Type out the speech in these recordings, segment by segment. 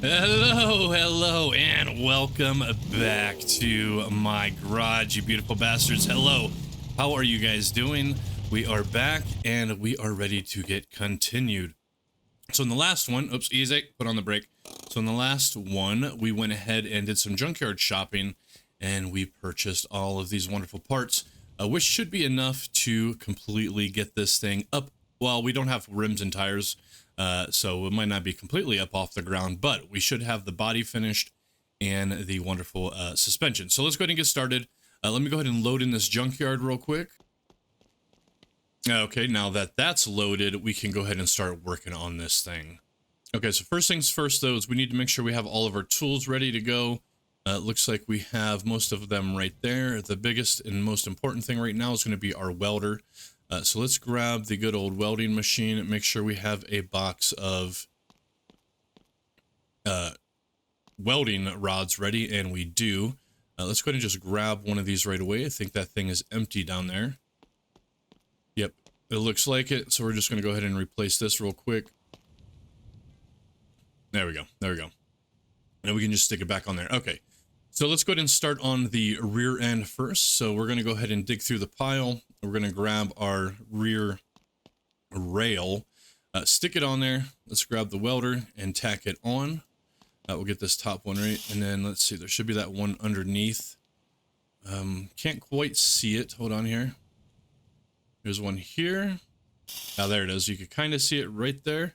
Hello, and welcome back to my garage, you beautiful bastards. Hello, how are you guys doing? We are back, and we are ready to get continued. So in the last one, oops, easy, put on the brake. So in the last one, we went ahead and did some junkyard shopping, and we purchased all of these wonderful parts, which should be enough to completely get this thing up. Well, we don't have rims and tires, so it might not be completely up off the ground, but we should have the body finished and the wonderful suspension. So let's go ahead and get started. Let me go ahead and load in this junkyard real quick. Okay, now that that's loaded, we can go ahead and start working on this thing. Okay, so first things first, though, is we need to make sure we have all of our tools ready to go. It looks like we have most of them right there. The biggest and most important thing right now is going to be our welder. So let's grab the good old welding machine and make sure we have a box of welding rods ready, and we do. Let's go ahead and just grab one of these right away. I think that thing is empty down there. Yep, it looks like it. So we're just going to go ahead and replace this real quick. There we go. There we go. And we can just stick it back on there. Okay. So let's go ahead and start on the rear end first. So we're going to go ahead and dig through the pile. We're going to grab our rear rail, stick it on there. Let's grab the welder and tack it on. We'll get this top one right. And then let's see, there should be that one underneath. Can't quite see it. Hold on here. There's one here. Now there it is. You can kind of see it right there.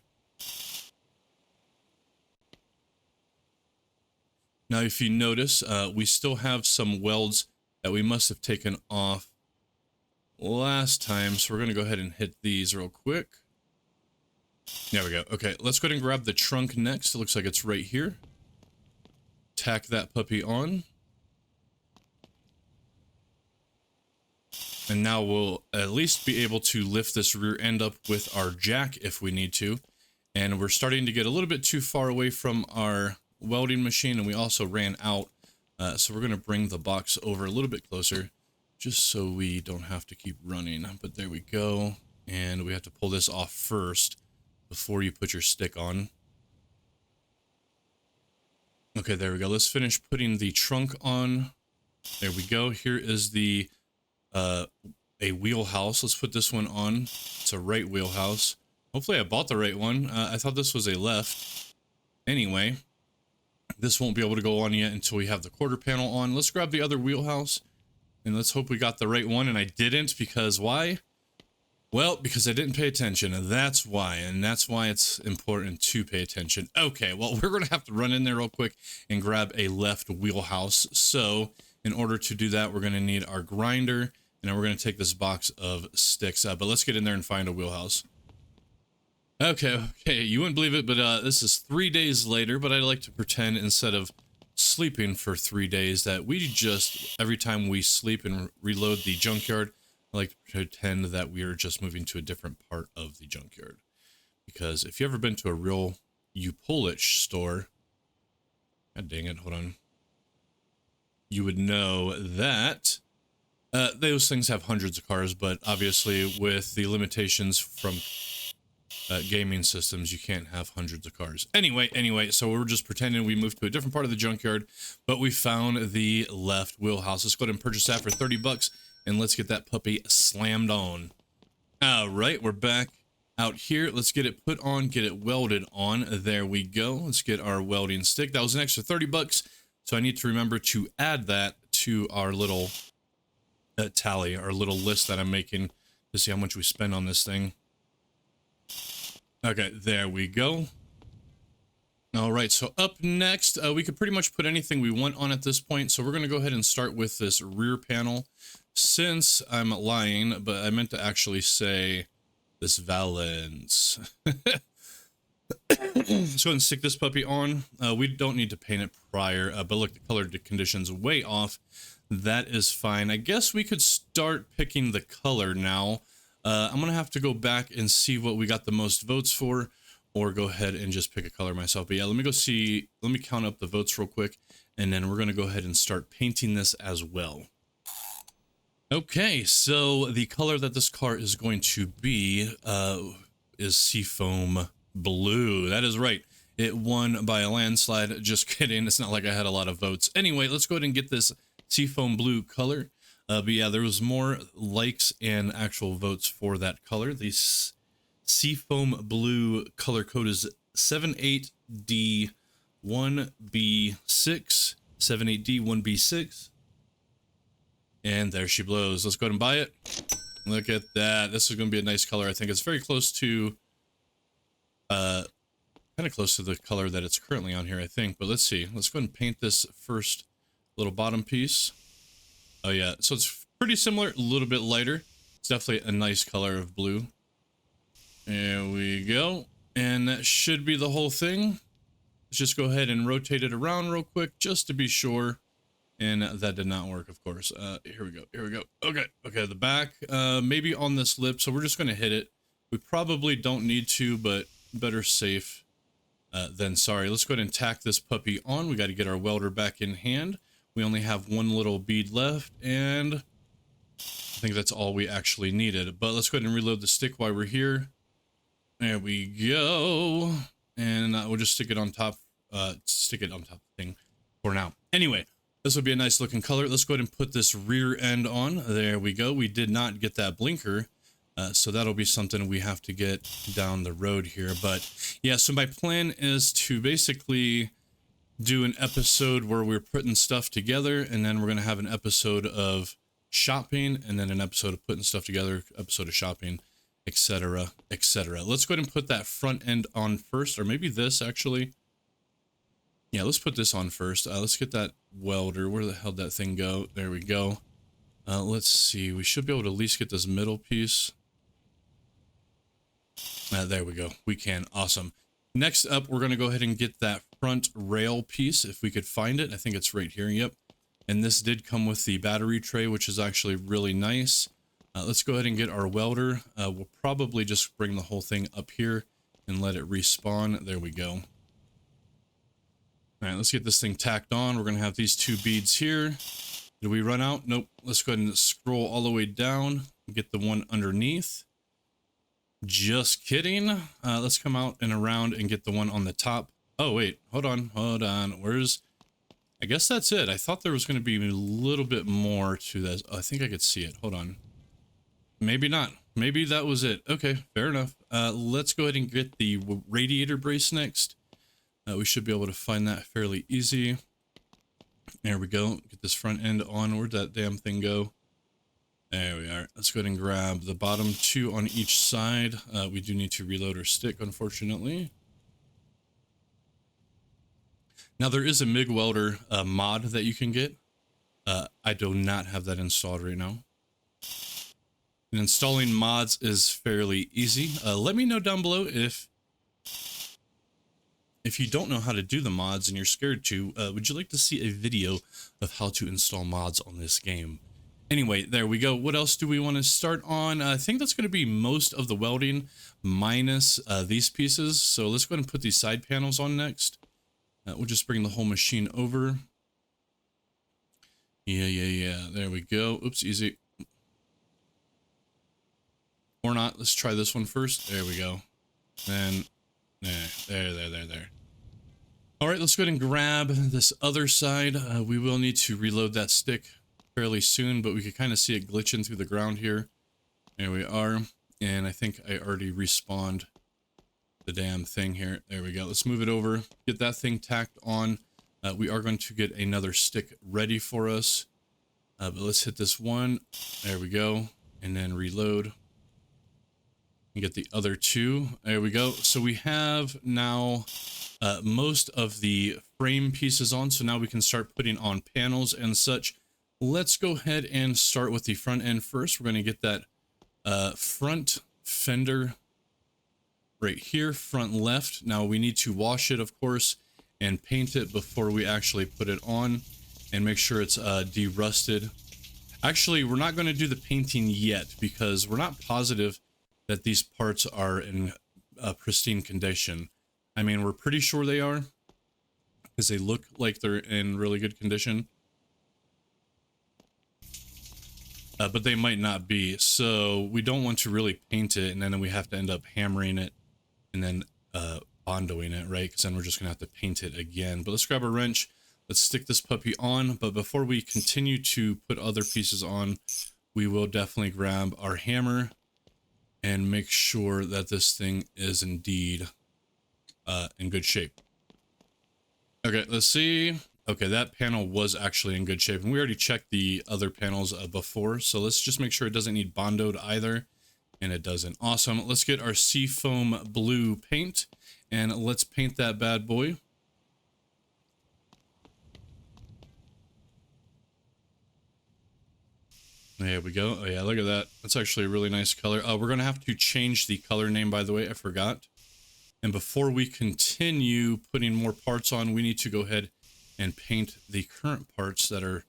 Now, if you notice, we still have some welds that we must have taken off last time. So we're going to go ahead and hit these real quick. There we go. Okay, let's go ahead and grab the trunk next. It looks like it's right here. Tack that puppy on. And now we'll at least be able to lift this rear end up with our jack if we need to. And we're starting to get a little bit too far away from our welding machine, and we also ran out, so we're going to bring the box over a little bit closer just so we don't have to keep running. But there we go, and we have to pull this off first before you put your stick on. Okay, there we go. Let's finish putting the trunk on. There we go. Here is the a wheelhouse. Let's put this one on. It's a right wheelhouse. Hopefully I bought the right one. I thought this was a left. Anyway, this won't be able to go on yet until we have the quarter panel on. Let's grab the other wheelhouse, and let's hope we got the right one. And I didn't, because why? Well, because I didn't pay attention, and that's why. And that's why it's important to pay attention. Okay, well, we're going to have to run in there real quick and grab a left wheelhouse. So in order to do that, we're going to need our grinder, and then we're going to take this box of sticks. But let's get in there and find a wheelhouse. Okay, you wouldn't believe it, but this is 3 days later, but I like to pretend, instead of sleeping for 3 days, that we just, every time we sleep and reload the junkyard, I like to pretend that we are just moving to a different part of the junkyard. Because if you've ever been to a real Polish store, god dang it, hold on, you would know that those things have hundreds of cars, but obviously with the limitations from gaming systems, you can't have hundreds of cars. Anyway, so we're just pretending we moved to a different part of the junkyard, but we found the left wheelhouse. Let's go ahead and purchase that for 30 bucks, and let's get that puppy slammed on. All right, we're back out here. Let's get it put on, get it welded on. There we go. Let's get our welding stick. That was an extra 30 bucks, so I need to remember to add that to our little tally, our little list that I'm making to see how much we spend on this thing. Okay, there we go. All right, so up next, we could pretty much put anything we want on at this point. So we're going to go ahead and start with this rear panel. Since I'm lying, but I meant to actually say this valance. Let's go ahead and stick this puppy on. We don't need to paint it prior, but look, the color condition's way off. That is fine. I guess we could start picking the color now. I'm going to have to go back and see what we got the most votes for, or go ahead and just pick a color myself. But yeah, let me go see, let me count up the votes real quick, and then we're going to go ahead and start painting this as well. Okay, so the color that this car is going to be is Seafoam blue. That is right. It won by a landslide. Just kidding. It's not like I had a lot of votes. Anyway, let's go ahead and get this seafoam blue color. But yeah, there was more likes and actual votes for that color. The seafoam blue color code is 78D1B6. 78D1B6. And there she blows. Let's go ahead and buy it. Look at that. This is going to be a nice color. I think it's very close to, kind of close to the color that it's currently on here, I think. But let's see. Let's go ahead and paint this first little bottom piece. Oh yeah, so it's pretty similar, a little bit lighter. It's definitely a nice color of blue. There we go. And that should be the whole thing. Let's just go ahead and rotate it around real quick just to be sure. And that did not work, of course. Here we go. Here we go. Okay. Okay. The back, maybe on this lip. So we're just going to hit it. We probably don't need to, but better safe than sorry. Let's go ahead and tack this puppy on. We got to get our welder back in hand. We only have one little bead left, and I think that's all we actually needed. But let's go ahead and reload the stick while we're here. There we go. And we'll just stick it on top of the thing for now. Anyway. This would be a nice looking color. Let's go ahead and put this rear end on. There we go. We did not get that blinker. So that'll be something we have to get down the road here. But yeah, so my plan is to basically do an episode where we're putting stuff together, and then we're going to have an episode of shopping, and then an episode of putting stuff together, episode of shopping, etc., etc. Let's go ahead and put that front end on first, or maybe this actually. Yeah, let's put this on first. Let's get that welder. Where the hell did that thing go? There we go. Let's see. We should be able to at least get this middle piece. There we go. We can. Awesome. Next up, we're going to go ahead and get that front rail piece, if we could find it. I think it's right here. Yep. And this did come with the battery tray, which is actually really nice. Let's go ahead and get our welder. We'll probably just bring the whole thing up here and let it respawn. There we go. All right, let's get this thing tacked on. We're going to have these two beads here. Did we run out? Nope. Let's go ahead and scroll all the way down and get the one underneath. Just kidding. Let's come out and around and get the one on the top. Oh, wait. Hold on. Hold on. Where's... I guess that's it. I thought there was going to be a little bit more to this. Oh, I think I could see it. Hold on. Maybe not. Maybe that was it. Okay, fair enough. Let's go ahead and get the radiator brace next. We should be able to find that fairly easy. There we go. Get this front end on. Where'd that damn thing go? There we are. Let's go ahead and grab the bottom two on each side. We do need to reload our stick, unfortunately. Now, there is a MIG welder mod that you can get. I do not have that installed right now. And installing mods is fairly easy. Let me know down below if you don't know how to do the mods and you're scared to, would you like to see a video of how to install mods on this game? Anyway, there we go. What else do we want to start on? I think that's going to be most of the welding minus these pieces. So let's go ahead and put these side panels on next. We'll just bring the whole machine over. Yeah. There we go. Oops, easy. Or not. Let's try this one first. There we go. Then... There. All right, let's go ahead and grab this other side. We will need to reload that stick fairly soon, but we can kind of see it glitching through the ground here. There we are. And I think I already respawned the damn thing here. There we go. Let's move it over. Get that thing tacked on. We are going to get another stick ready for us. But let's hit this one. There we go. And then reload. And get the other two. There we go. So we have now most of the frame pieces on. So now we can start putting on panels and such. Let's go ahead and start with the front end first. We're going to get that front fender right here, front left. Now we need to wash it, of course, and paint it before we actually put it on and make sure it's de-rusted. Actually, we're not going to do the painting yet because we're not positive that these parts are in pristine condition. I mean, we're pretty sure they are because they look like they're in really good condition. But they might not be. So we don't want to really paint it and then we have to end up hammering it and then bondoing it, right? Because then we're just gonna have to paint it again. But let's grab a wrench. Let's stick this puppy on. But before we continue to put other pieces on, we will definitely grab our hammer and make sure that this thing is indeed in good shape. Okay, let's see. Okay, that panel was actually in good shape, and we already checked the other panels before, so let's just make sure it doesn't need bondoed either, and it doesn't. Awesome. Let's get our seafoam blue paint, and let's paint that bad boy. There we go. Oh yeah, look at that. That's actually a really nice color. We're gonna have to change the color name, by the way. I forgot. And before we continue putting more parts on, we need to go ahead and paint the current parts that are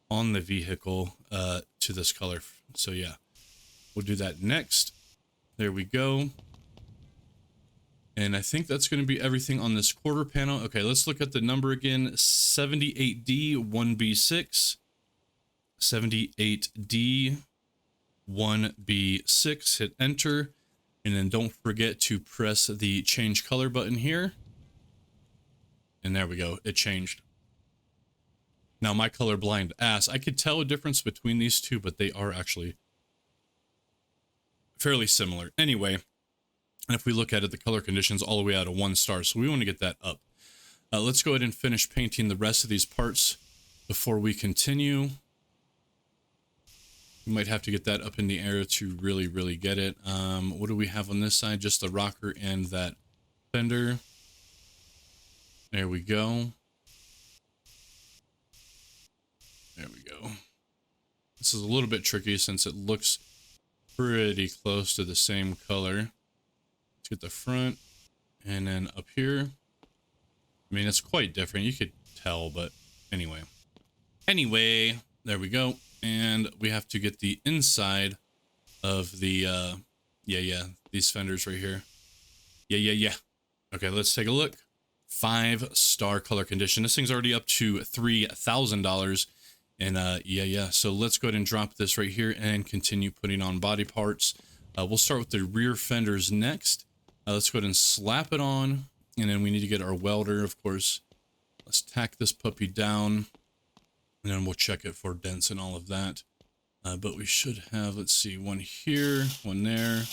on the vehicle to this color. So yeah, we'll do that next. There we go. And I think that's going to be everything on this quarter panel. Okay, let's look at the number again. 78D 1B6. 78D 1B6. Hit enter. And then don't forget to press the change color button here. And there we go. It changed. Now my colorblind ass, I could tell a difference between these two, but they are actually fairly similar. Anyway, and if we look at it, the color condition's all the way out of 1 star. So we want to get that up. Let's go ahead and finish painting the rest of these parts before we continue. We might have to get that up in the air to really get it. What do we have on this side? Just the rocker and that fender. There we go. There we go. This is a little bit tricky since it looks pretty close to the same color. Let's get the front and then up here. I mean, it's quite different. You could tell, but anyway. Anyway, there we go. And we have to get the inside of the, these fenders right here. Yeah. Okay, let's take a look. 5-star color condition. This thing's already up to $3,000. And so let's go ahead and drop this right here and continue putting on body parts. We'll start with the rear fenders next. Let's go ahead and slap it on. And then we need to get our welder, of course. Let's tack this puppy down. And then we'll check it for dents and all of that. But we should have, let's see, one here, one there.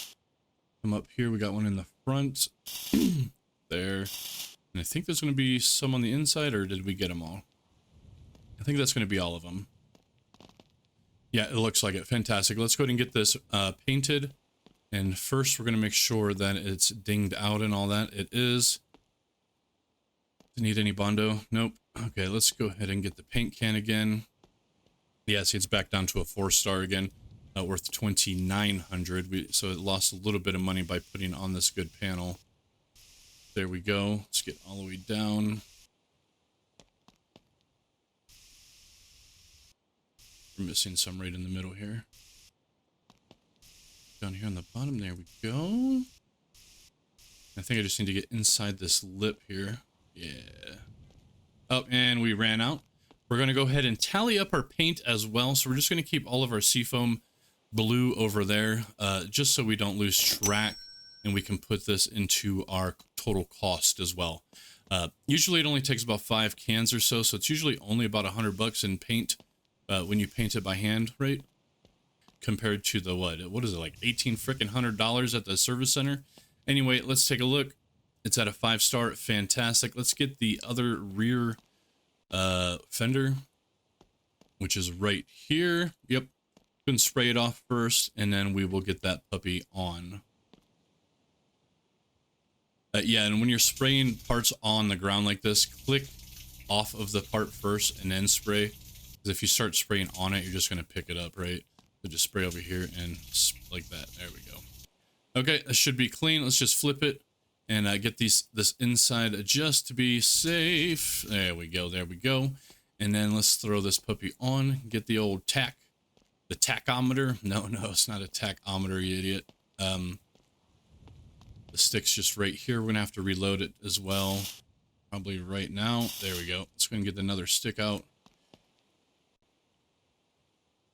Come up here, we got one in the front. There. And I think there's going to be some on the inside, or did we get them all? I think that's going to be all of them. Yeah, it looks like it. Fantastic. Let's go ahead and get this painted. And first, we're going to make sure that it's dinged out and all that. It is. Does it need any Bondo? Nope. Okay, let's go ahead and get the paint can again. Yeah, see, it's back down to a 4-star again, worth $2,900. So it lost a little bit of money by putting on this good panel. There we go. Let's get all the way down. We're missing some right in the middle here. Down here on the bottom, there we go. I think I just need to get inside this lip here. Yeah. Oh, and we ran out. We're going to go ahead and tally up our paint as well. So we're just going to keep all of our seafoam blue over there, just so we don't lose track, and we can put this into our total cost as well. Usually it only takes about 5 cans or so, so it's usually only about $100 in paint when you paint it by hand, right? Compared to the what is it, like $1,800 at the service center? Anyway, let's take a look. It's at a 5-star. Fantastic. Let's get the other rear fender, which is right here. Yep. Go and spray it off first, and then we will get that puppy on. Yeah, and when you're spraying parts on the ground like this, click off of the part first and then spray. Because if you start spraying on it, you're just going to pick it up, right? So just spray over here and like that. There we go. Okay, that should be clean. Let's just flip it and get this inside just to be safe. There we go. There we go. And then let's throw this puppy on. Get the old tack. The tachometer. No, it's not a tachometer, you idiot. The stick's just right here. We're going to have to reload it as well. Probably right now. There we go. Let's go and get another stick out.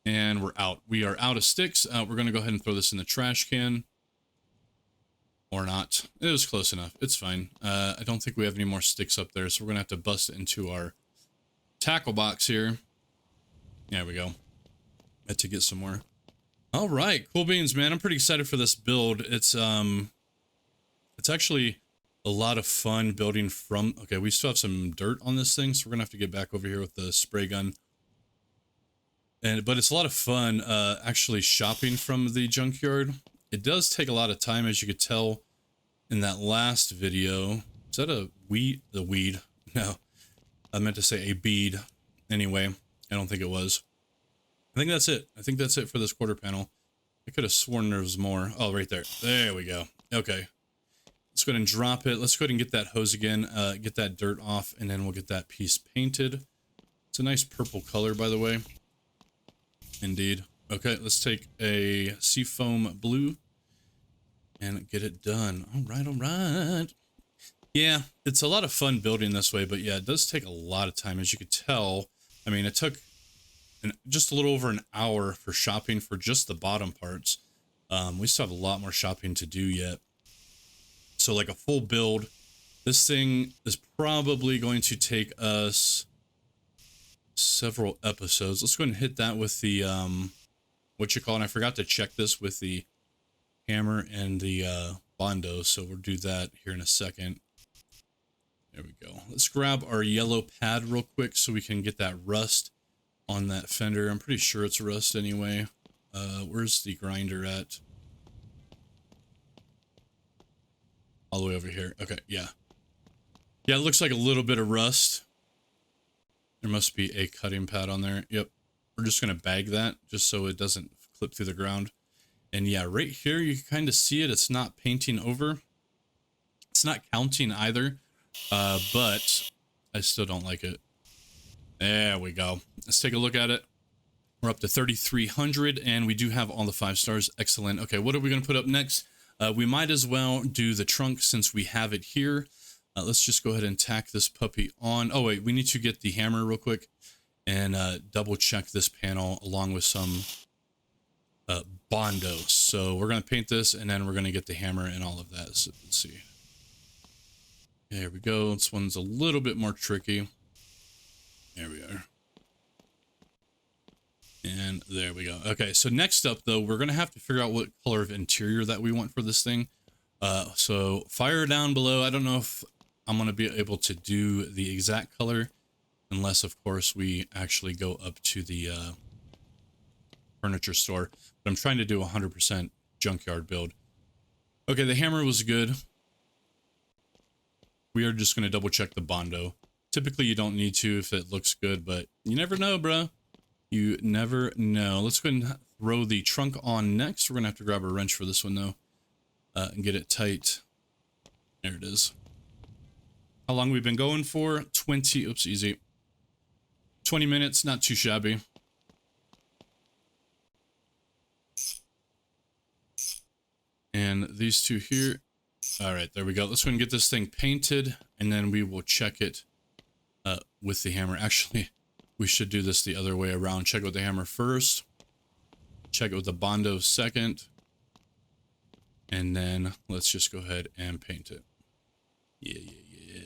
And we're out. We are out of sticks. We're going to go ahead and throw this in the trash can. Or not. It was close enough. It's fine. I don't think we have any more sticks up there, so we're going to have to bust it into our tackle box here. There we go. Had to get some more. All right, cool beans, man. I'm pretty excited for this build. It's actually a lot of fun building from... Okay, we still have some dirt on this thing, so we're going to have to get back over here with the spray gun. But it's a lot of fun actually shopping from the junkyard. It does take a lot of time, as you could tell in that last video. Is that a weed? The weed? No, I meant to say a bead. Anyway, I don't think it was. I think that's it. I think that's it for this quarter panel. I could have sworn there was more. Oh, right there. There we go. Okay. Let's go ahead and drop it. Let's go ahead and get that hose again, get that dirt off, and then we'll get that piece painted. It's a nice purple color, by the way. Indeed. Okay, let's take a seafoam blue and get it done. All right, all right. Yeah, it's a lot of fun building this way, but yeah, it does take a lot of time, as you could tell. I mean, it took just a little over an hour for shopping for just the bottom parts. We still have a lot more shopping to do yet. So like a full build, this thing is probably going to take us several episodes. Let's go ahead and hit that with the what you call it. I forgot to check this with the hammer and the Bondo, so we'll do that here in a second. There we go. Let's grab our yellow pad real quick so we can get that rust on that fender. I'm pretty sure it's rust anyway. Where's the grinder at? All the way over here. Okay, yeah. Yeah, it looks like a little bit of rust. There must be a cutting pad on there. Yep. We're just going to bag that just so it doesn't clip through the ground. And yeah, right here, you can kind of see it. It's not painting over. It's not counting either. But I still don't like it. There we go. Let's take a look at it. We're up to 3,300 and we do have all the 5 stars. Excellent. Okay, what are we going to put up next? We might as well do the trunk since we have it here. Let's just go ahead and tack this puppy on. Oh, wait, we need to get the hammer real quick and double check this panel along with some Bondo. So we're going to paint this and then we're going to get the hammer and all of that. So let's see. There we go. This one's a little bit more tricky. There we are. And there we go. Okay, so next up, though, we're going to have to figure out what color of interior that we want for this thing. So fire down below. I don't know if I'm going to be able to do the exact color unless, of course, we actually go up to the furniture store. But I'm trying to do a 100% junkyard build. Okay, the hammer was good. We are just going to double check the Bondo. Typically, you don't need to if it looks good, but you never know, bro. You never know. Let's go ahead and throw the trunk on next. We're going to have to grab a wrench for this one, though, and get it tight. There it is. How long we've been going for? 20, oops, easy. 20 minutes, not too shabby. And these two here. All right, there we go. Let's go and get this thing painted, and then we will check it with the hammer. Actually, we should do this the other way around. Check it with the hammer first. Check it with the Bondo second. And then let's just go ahead and paint it. Yeah, yeah,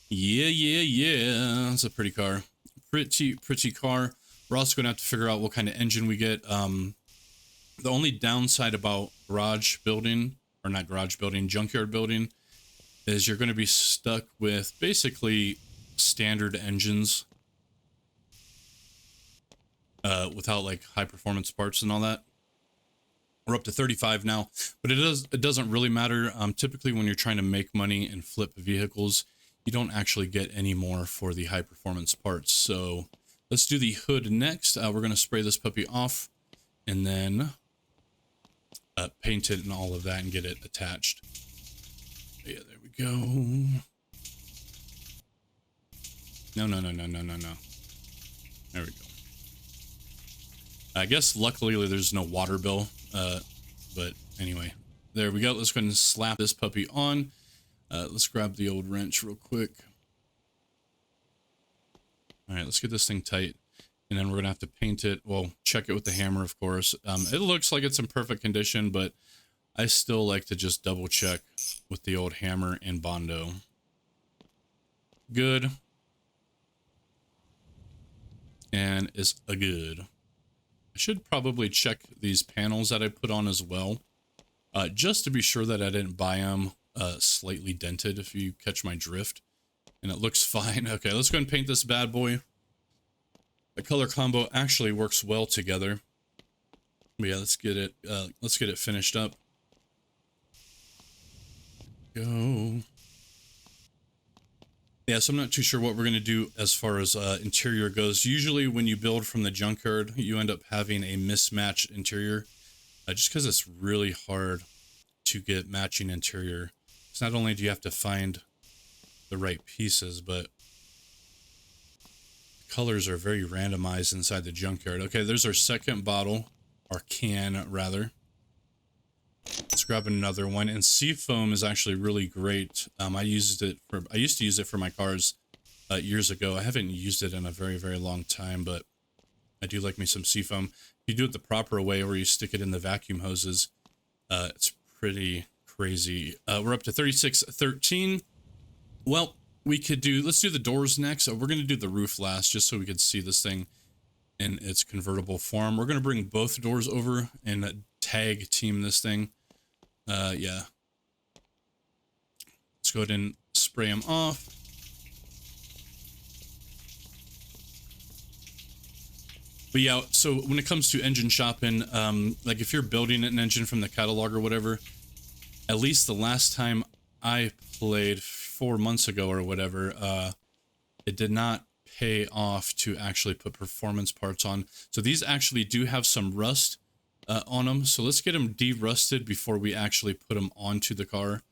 yeah. Yeah, yeah, yeah. That's a pretty car. Pretty car. We're also going to have to figure out what kind of engine we get. The only downside about garage building, or not garage building, junkyard building, is you're going to be stuck with basically standard engines without like high performance parts and all that. We're up to 35 now, but it doesn't really matter. Typically when you're trying to make money and flip vehicles, you don't actually get any more for the high performance parts. So let's do the hood next. We're going to spray this puppy off and then paint it and all of that and get it attached. Yeah, there we go. No. There we go. I guess luckily there's no water bill, but anyway, there we go. Let's go ahead and slap this puppy on. Let's grab the old wrench real quick. All right, let's get this thing tight, and then we're gonna have to paint it. Well, check it with the hammer, of course. It looks like it's in perfect condition, but I still like to just double check with the old hammer and Bondo. Good. And is a good. I should probably check these panels that I put on as well. Just to be sure that I didn't buy them slightly dented, if you catch my drift. And it looks fine. Okay, let's go ahead and paint this bad boy. The color combo actually works well together. But yeah, let's get it finished up. Go. Yeah, so I'm not too sure what we're going to do as far as interior goes. Usually when you build from the junkyard, you end up having a mismatched interior. Just because it's really hard to get matching interior. It's not only do you have to find the right pieces, but colors are very randomized inside the junkyard. Okay, there's our second bottle, or can rather. Let's grab another one. And seafoam is actually really great. I used to use it for my cars years ago. I haven't used it in a very, very long time, but I do like me some seafoam. If you do it the proper way, where you stick it in the vacuum hoses, it's pretty crazy. We're up to 3613. Well, let's do the doors next. We're going to do the roof last, just so we can see this thing in its convertible form. We're going to bring both doors over and tag team this thing. Yeah. Let's go ahead and spray them off. But yeah, so when it comes to engine shopping, like if you're building an engine from the catalog or whatever, at least the last time I played 4 months ago or whatever, it did not pay off to actually put performance parts on. So these actually do have some rust on them. So let's get them de-rusted before we actually put them onto the car,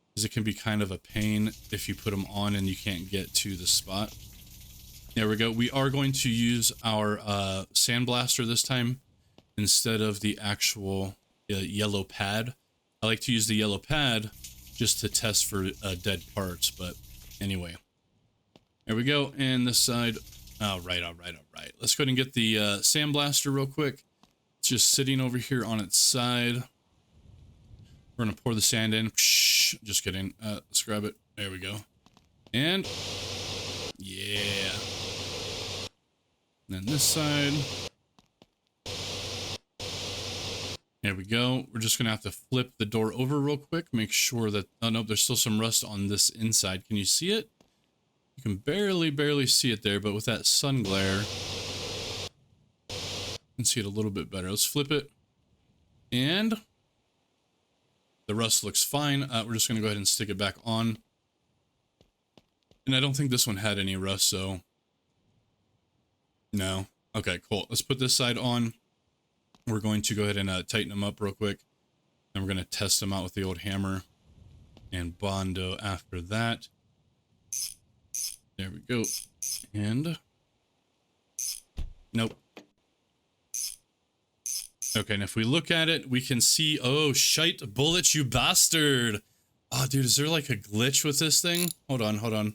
because it can be kind of a pain if you put them on and you can't get to the spot. There we go. We are going to use our sandblaster this time instead of the actual yellow pad. I like to use the yellow pad just to test for dead parts, but anyway. There we go. And this side. All right. Let's go ahead and get the sandblaster real quick. It's just sitting over here on its side. We're going to pour the sand in. Just kidding. Let's grab it. There we go. And yeah. And then this side. There we go. We're just going to have to flip the door over real quick. Make sure that... Oh, no, there's still some rust on this inside. Can you see it? You can barely see it there, but with that sun glare, you can see it a little bit better. Let's flip it. And the rust looks fine. We're just going to go ahead and stick it back on. And I don't think this one had any rust, so... No. Okay, cool. Let's put this side on. We're going to go ahead and tighten them up real quick. And we're going to test them out with the old hammer and Bondo after that. There we go. And... Nope. Okay, and if we look at it, we can see... Oh, shite bullets, you bastard! Oh, dude, is there like a glitch with this thing? Hold on.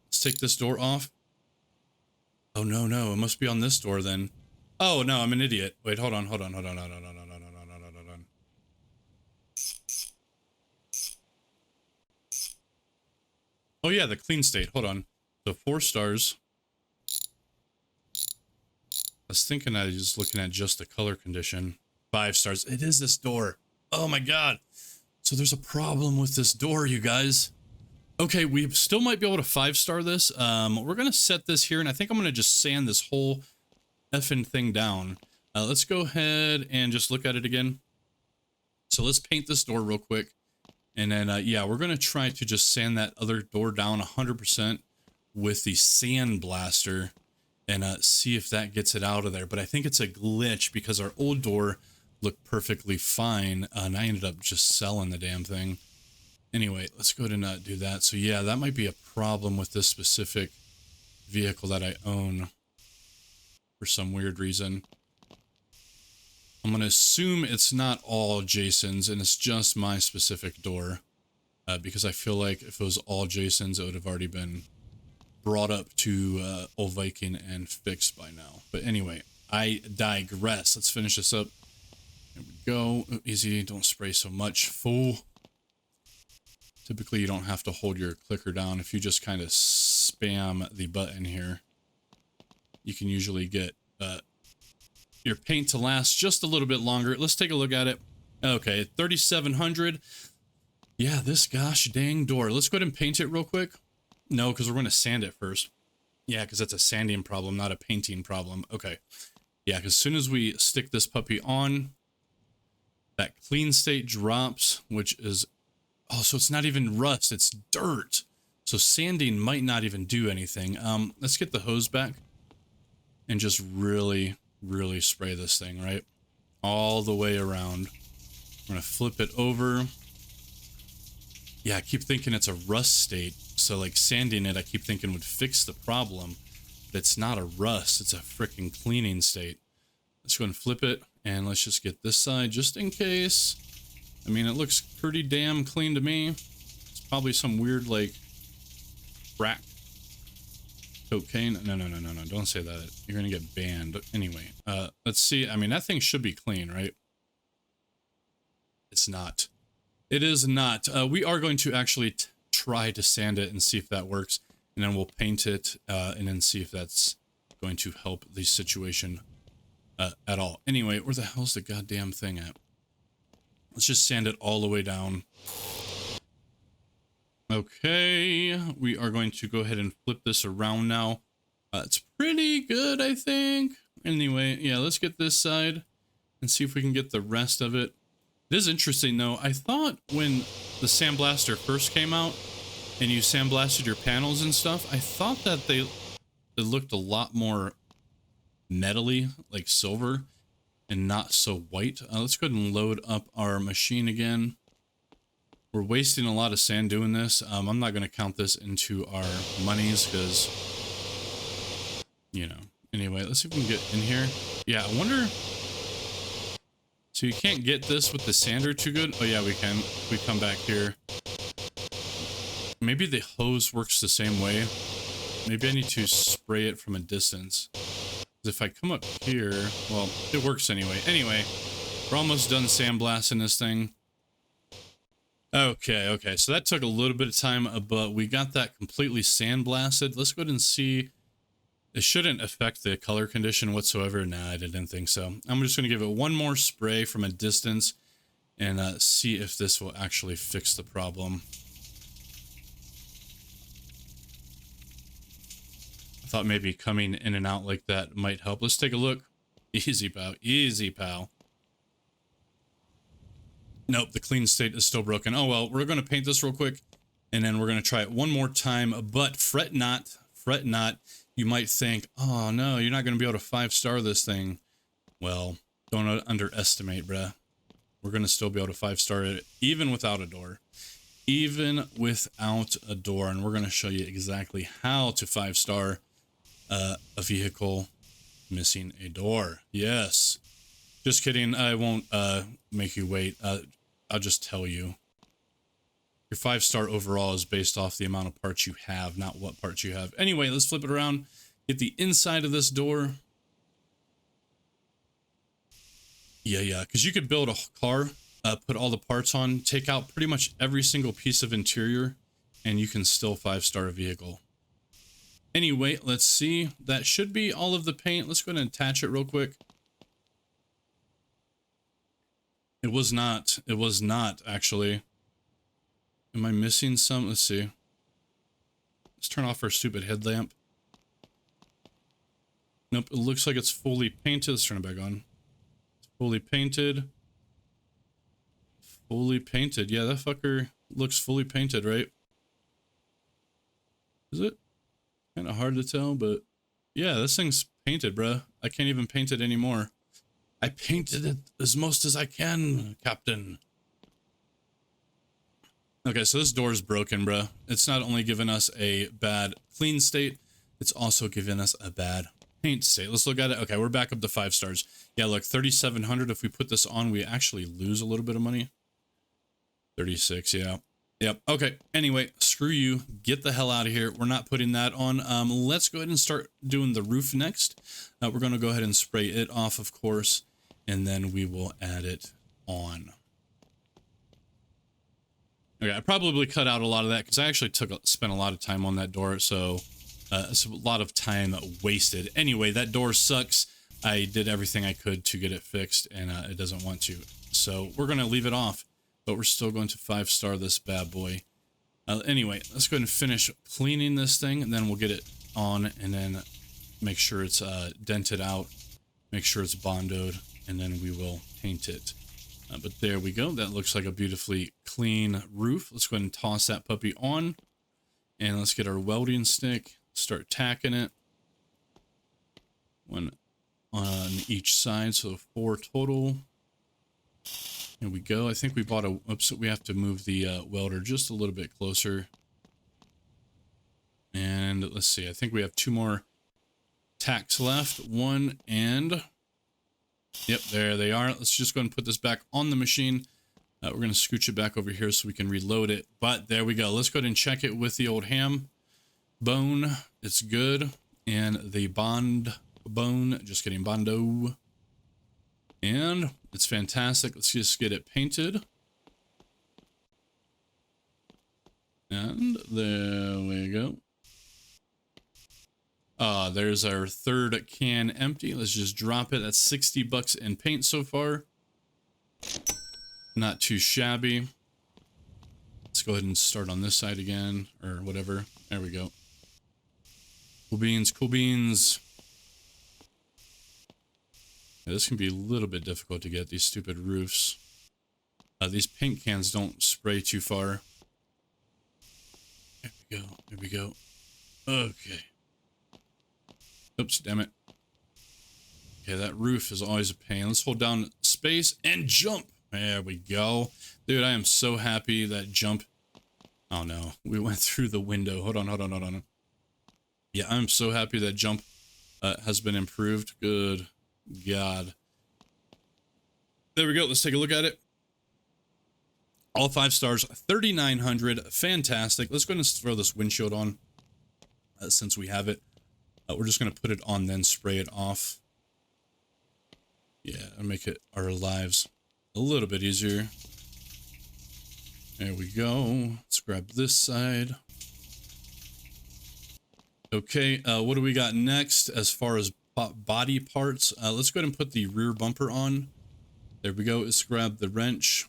Let's take this door off. Oh, no. It must be on this door then. Oh, no, I'm an idiot. Wait, hold on. Oh, yeah, the clean state. Hold on. So 4 stars. I was thinking I was looking at just the color condition. 5 stars. It is this door. Oh, my God. So there's a problem with this door, you guys. Okay, we still might be able to 5-star this. We're going to set this here, and I think I'm going to just sand this whole effing thing down. Let's go ahead and just look at it again. So let's paint this door real quick. And then, yeah, we're going to try to just sand that other door down 100% with the sandblaster and see if that gets it out of there. But I think it's a glitch because our old door looked perfectly fine, and I ended up just selling the damn thing. Anyway, let's go ahead and do that. So yeah, that might be a problem with this specific vehicle that I own for some weird reason. I'm going to assume it's not all Jason's and it's just my specific door. Because I feel like if it was all Jason's, it would have already been brought up to Old Viking and fixed by now. But anyway, I digress. Let's finish this up. There we go. Easy. Don't spray so much. Fool. Typically, you don't have to hold your clicker down. If you just kind of spam the button here, you can usually get your paint to last just a little bit longer. Let's take a look at it. Okay, 3,700. Yeah, this gosh dang door. Let's go ahead and paint it real quick. No, because we're going to sand it first. Yeah, because that's a sanding problem, not a painting problem. Okay. Yeah, because as soon as we stick this puppy on, that clean state drops, which is... Oh, so it's not even rust, it's dirt. So sanding might not even do anything. Let's get the hose back and just really, really spray this thing, right? All the way around. I'm going to flip it over. Yeah, I keep thinking it's a rust state. So like sanding it, I keep thinking would fix the problem. But it's not a rust, it's a freaking cleaning state. Let's go and flip it. And let's just get this side just in case. I mean, it looks pretty damn clean to me. It's probably some weird, like, crack cocaine. No, don't say that. You're gonna get banned. Anyway, let's see. I mean, that thing should be clean, right? It's not. It is not. We are going to actually try to sand it and see if that works. And then we'll paint it and then see if that's going to help the situation at all. Anyway, where the hell's the goddamn thing at? Let's just sand it all the way down. Okay, we are going to go ahead and flip this around now. It's pretty good, I think. Anyway, yeah, let's get this side and see if we can get the rest of it. It is interesting, though. I thought when the sandblaster first came out and you sandblasted your panels and stuff, I thought that they looked a lot more metally, like silver, and not so white. Let's go ahead and load up our machine again. We're wasting a lot of sand doing this. I'm not going to count this into our monies because, you know. Anyway, let's see if we can get in here. Yeah, I wonder... So you can't get this with the sander too good? Oh yeah, we can. We come back here. Maybe the hose works the same way. Maybe I need to spray it from a distance. If I come up here, well, it works anyway. Anyway, we're almost done sandblasting this thing. Okay, so that took a little bit of time, but we got that completely sandblasted. Let's go ahead and see. It shouldn't affect the color condition whatsoever. Nah, I didn't think so. I'm just going to give it one more spray from a distance and see if this will actually fix the problem. Thought maybe coming in and out like that might help. Let's take a look. Easy, pal. Easy, pal. Nope, the clean state is still broken. Oh, well, we're going to paint this real quick, and then we're going to try it one more time. But fret not. Fret not. You might think, oh, no, you're not going to be able to 5-star this thing. Well, don't underestimate, bruh. We're going to still be able to 5-star it, even without a door. Even without a door. And we're going to show you exactly how to 5-star a vehicle missing a door. Yes. Just kidding. I won't make you wait. I'll just tell you. Your 5-star overall is based off the amount of parts you have, not what parts you have. Anyway, let's flip it around. Get the inside of this door. Yeah, because you could build a car, put all the parts on, take out pretty much every single piece of interior, and you can still 5-star a vehicle. Anyway, let's see. That should be all of the paint. Let's go ahead and attach it real quick. It was not. It was not, actually. Am I missing some? Let's see. Let's turn off our stupid headlamp. Nope, it looks like it's fully painted. Let's turn it back on. It's fully painted. Fully painted. Yeah, that fucker looks fully painted, right? Is it? Kind of hard to tell, but yeah, this thing's painted, bruh. I can't even paint it anymore. I painted it as most as I can, Captain. Okay, so this door is broken, bruh. It's not only giving us a bad clean state, it's also giving us a bad paint state. Let's look at it. Okay, we're back up to 5 stars. Yeah, look, 3,700. If we put this on, we actually lose a little bit of money. 36, yeah. Yep. Okay. Anyway, screw you. Get the hell out of here. We're not putting that on. Let's go ahead and start doing the roof next. We're going to go ahead and spray it off, of course. and then we will add it on. Okay, I probably cut out a lot of that because I actually spent a lot of time on that door, so it's a lot of time wasted. Anyway, that door sucks. I did everything I could to get it fixed, and it doesn't want to. So we're going to leave it off, but we're still going to 5-star this bad boy. Anyway, let's go ahead and finish cleaning this thing, and then we'll get it on, and then make sure it's dented out, make sure it's bondoed, and then we will paint it. But there we go. That looks like a beautifully clean roof. Let's go ahead and toss that puppy on, and let's get our welding stick, start tacking it. One on each side, so 4 total. Here we go. I think we bought a, oops, we have to move the welder just a little bit closer. And let's see, I think we have 2 more tacks left. 1 and, yep, there they are. Let's just go ahead and put this back on the machine. We're going to scooch it back over here so we can reload it. But there we go. Let's go ahead and check it with the old ham bone. It's good. And the bond bone, just kidding, bondo. And it's fantastic. Let's just get it painted. And there we go. There's our 3rd can empty. Let's just drop it. That's 60 bucks in paint so far. Not too shabby. Let's go ahead and start on this side again, or whatever. There we go. Cool beans, cool beans. Yeah, this can be a little bit difficult to get, these stupid roofs. These paint cans don't spray too far. There we go, there we go. Okay. Oops, damn it. Okay, that roof is always a pain. Let's hold down space and jump. There we go. Dude, I am so happy that jump. Oh no, we went through the window. Hold on. Yeah, I'm so happy that jump has been improved. Good God. There we go. Let's take a look at it. All 5 stars, 3,900. Fantastic. Let's go ahead and throw this windshield on since we have it. We're just going to put it on, then spray it off. Yeah, and make it our lives a little bit easier. There we go. Let's grab this side. Okay, what do we got next as far as body parts? Let's go ahead and put the rear bumper on. There we go. Let's grab the wrench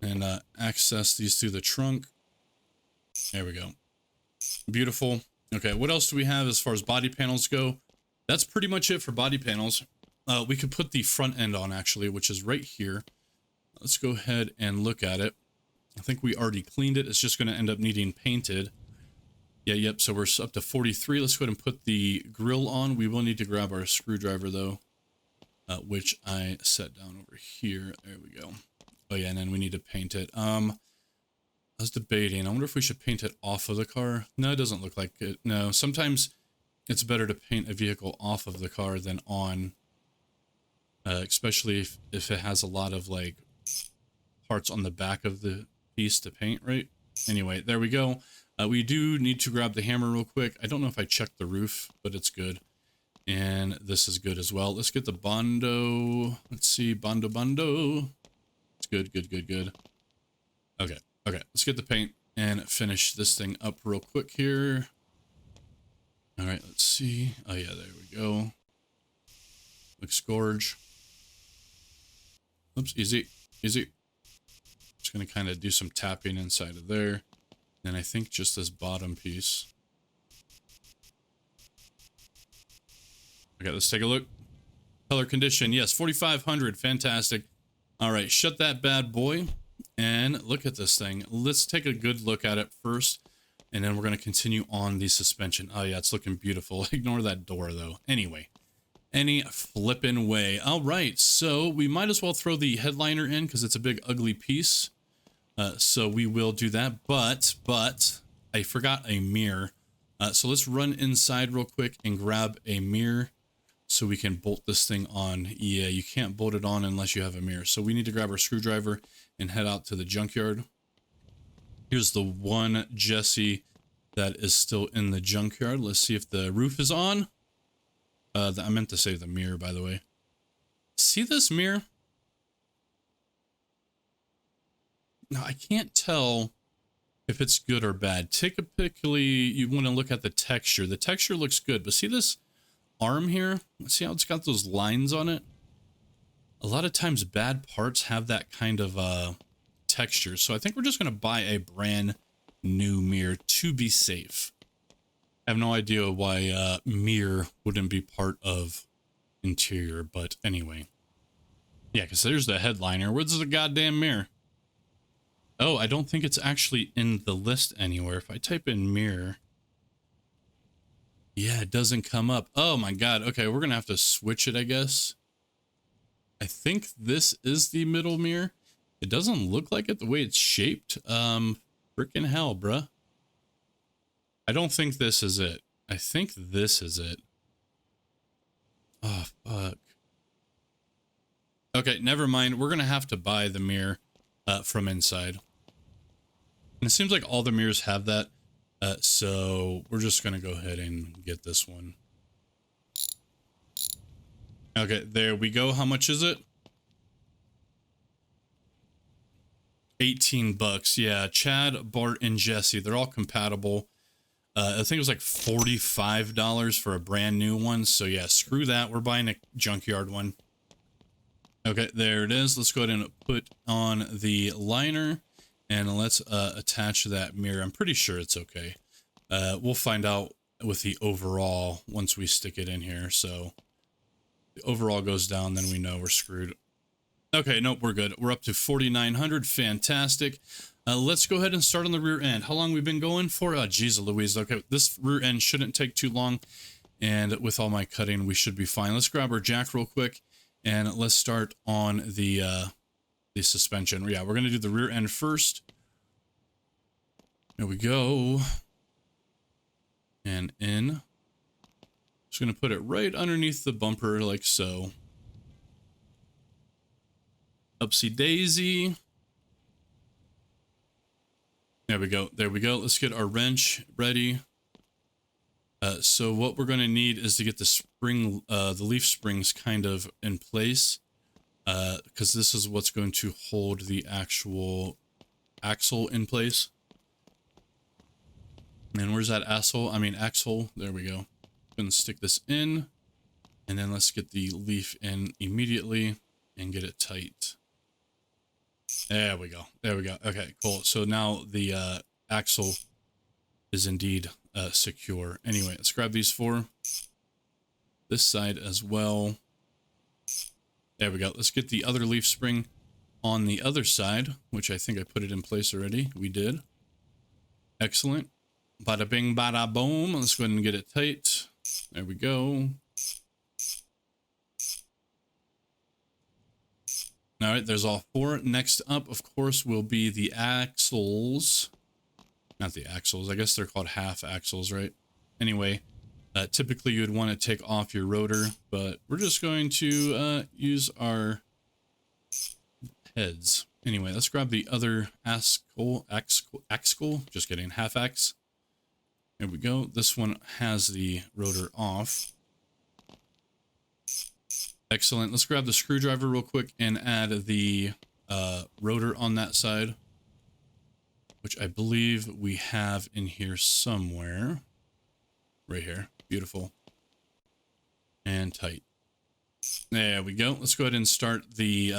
and access these through the trunk. There we go. Beautiful. Okay, what else do we have as far as body panels go? That's pretty much it for body panels. We could put the front end on, actually, which is right here. Let's go ahead and look at it. I think we already cleaned it. It's just going to end up needing painted. Yeah, yep, so we're up to 43. Let's go ahead and put the grill on. We will need to grab our screwdriver, though, which I set down over here. There we go. Oh, yeah, and then we need to paint it. I was debating. I wonder if we should paint it off of the car. No, it doesn't look like it. No, sometimes it's better to paint a vehicle off of the car than on, especially if it has a lot of, like, parts on the back of the piece to paint, right? Anyway, there we go. We do need to grab the hammer real quick. I don't know if I checked the roof, but it's good. And this is good as well. Let's get the bondo. Let's see, bondo. It's good. Okay, let's get the paint and finish this thing up real quick here. All right, let's see. Oh yeah, there we go. Looks gorge. Oops, easy. Just gonna kind of do some tapping inside of there. And I think just this bottom piece. Okay, let's take a look. Color condition, yes, 4,500, fantastic. All right, shut that bad boy and look at this thing. Let's take a good look at it first, and then we're gonna continue on the suspension. Oh yeah, it's looking beautiful. Ignore that door though. Anyway, any flippin' way. All right, so we might as well throw the headliner in because it's a big ugly piece. So we will do that, but I forgot a mirror. So let's run inside real quick and grab a mirror so we can bolt this thing on. Yeah, you can't bolt it on unless you have a mirror. So we need to grab our screwdriver and head out to the junkyard. Here's the one Jesse that is still in the junkyard. Let's see if the roof is on. I meant to say the mirror, by the way. See this mirror? Now, I can't tell if it's good or bad. Typically, you want to look at the texture. The texture looks good, but see this arm here? See how it's got those lines on it? A lot of times bad parts have that kind of texture. So I think we're just going to buy a brand new mirror to be safe. I have no idea why mirror wouldn't be part of interior, but anyway. Yeah, because there's the headliner. Where's the goddamn mirror? Oh, I don't think it's actually in the list anywhere. If I type in mirror, yeah, it doesn't come up. Oh my god. Okay, we're gonna have to switch it, I guess. I think this is the middle mirror. It doesn't look like it the way it's shaped. Freaking hell, bruh. I don't think this is it. I think this is it. Oh, fuck. Okay, never mind. We're gonna have to buy the mirror from inside. And it seems like all the mirrors have that. So we're just gonna go ahead and get this one. Okay, there we go. How much is it? 18 bucks. Yeah, Chad, Bart, and Jesse, they're all compatible. I think it was like $45 for a brand new one. So yeah, screw that. We're buying a junkyard one. Okay, there it is. Let's go ahead and put on the liner and let's attach that mirror. I'm pretty sure it's okay. We'll find out with the overall once we stick it in here. So the overall goes down, then we know we're screwed. Okay, nope, we're good. We're up to 4,900. Fantastic. Let's go ahead and start on the rear end. How long we've been going for? Geez Louise. Okay, this rear end shouldn't take too long. And with all my cutting, we should be fine. Let's grab our jack real quick. And let's start on the suspension. Yeah, we're going to do the rear end first. There we go. And in. Just going to put it right underneath the bumper like so. Upsy daisy. There we go. There we go. Let's get our wrench ready. So what we're going to need is to get the spring, the leaf springs kind of in place, because this is what's going to hold the actual axle in place. And where's that axle? I mean axle. There we go. Going to stick this in, and then let's get the leaf in immediately and get it tight. There we go. There we go. Okay, cool. So now the axle is indeed secure. Anyway, let's grab these four. This side as well. There we go. Let's get the other leaf spring on the other side, which I think I put it in place already. We did. Excellent. Bada bing, bada boom. Let's go ahead and get it tight. There we go. All right, there's all four. Next up, of course, will be the axles. Not the axles. I guess they're called half axles, right? Anyway, typically you would want to take off your rotor, but we're just going to use our heads. Anyway, let's grab the other axle. Just kidding, half ax. There we go. This one has the rotor off. Excellent. Let's grab the screwdriver real quick and add the rotor on that side, which I believe we have in here somewhere. Right here. Beautiful. And tight. There we go. Let's go ahead and start the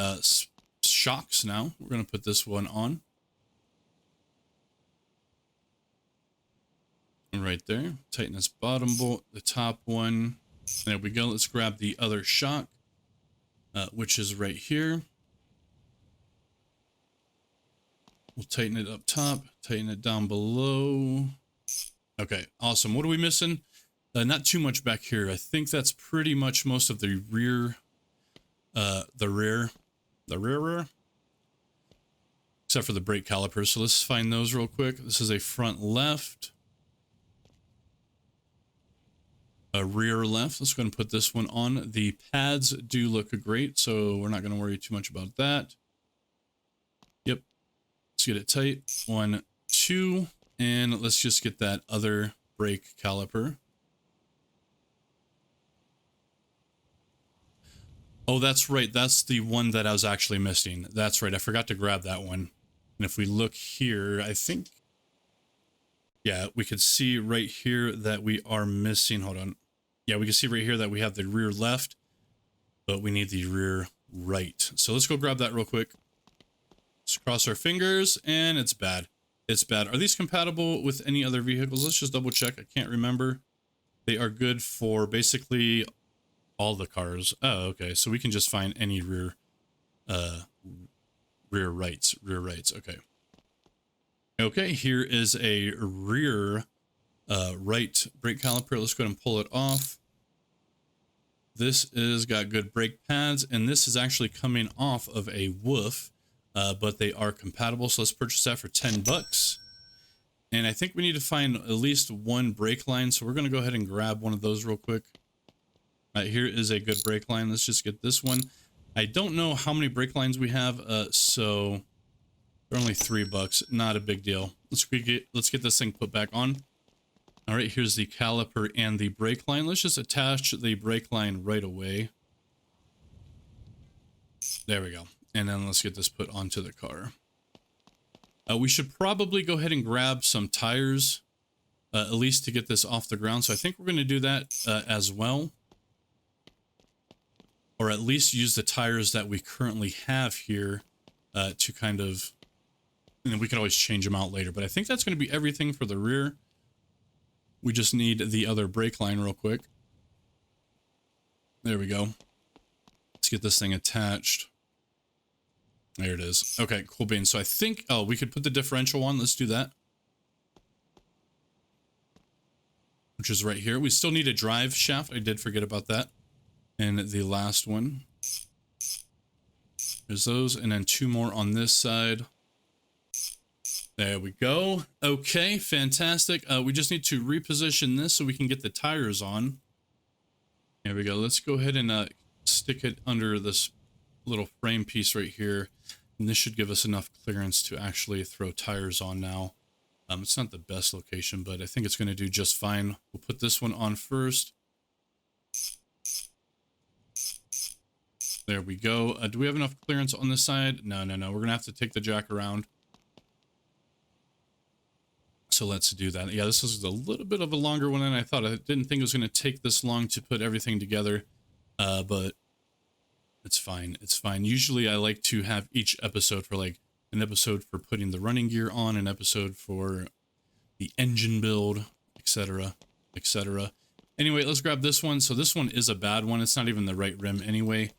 shocks now. We're going to put this one on. Right there. Tighten this bottom bolt, the top one. There we go. Let's grab the other shock, which is right here. We'll tighten it up top, tighten it down below. Okay, awesome. What are we missing? Not too much back here. I think that's pretty much most of the rear, rear, except for the brake calipers. So let's find those real quick. This is a front left, a rear left. Let's go ahead and put this one on. The pads do look great, so we're not going to worry too much about that. Yep. Let's get it tight. 1, 2, and let's just get that other brake caliper. Oh, that's right. That's the one that I was actually missing. That's right. I forgot to grab that one. And if we look here, I think, yeah, we could see right here that we are missing. Hold on. Yeah, we can see right here that we have the rear left, but we need the rear right. So let's go grab that real quick. Let's cross our fingers, and it's bad. It's bad. Are these compatible with any other vehicles? Let's just double check. I can't remember. They are good for basically all the cars. Oh, okay. So we can just find any rear rights. Okay. Okay, here is a rear right brake caliper. Let's go ahead and pull it off. This is got good brake pads, and this is actually coming off of a woof, but they are compatible. So let's purchase that for 10 bucks. And I think we need to find at least one brake line. So we're going to go ahead and grab one of those real quick. Here is a good brake line. Let's just get this one. I don't know how many brake lines we have, so they're only $3. Not a big deal. Let's get this thing put back on. All right, here's the caliper and the brake line. Let's just attach the brake line right away. There we go. And then let's get this put onto the car. We should probably go ahead and grab some tires, at least to get this off the ground. So I think we're going to do that as well. Or at least use the tires that we currently have here to kind of, and we can always change them out later. But I think that's going to be everything for the rear. We just need the other brake line real quick. There we go. Let's get this thing attached. There it is. Okay, cool beans. So I think, oh, we could put the differential on. Let's do that. Which is right here. We still need a drive shaft. I did forget about that. And the last one. There's those. And then two more on this side. There we go. Okay, fantastic. We just need to reposition this so we can get the tires on. There we go. Let's go ahead and stick it under this little frame piece right here. And this should give us enough clearance to actually throw tires on now. It's not the best location, but I think it's going to do just fine. We'll put this one on first. There we go. Do we have enough clearance on this side? No. We're going to have to take the jack around. So let's do that. Yeah, this is a little bit of a longer one than I thought. I didn't think it was going to take this long to put everything together, but it's fine. It's fine. Usually I like to have each episode for like an episode for putting the running gear on, an episode for the engine build, etc., etc. Anyway, let's grab this one. So this one is a bad one. It's not even the right rim anyway,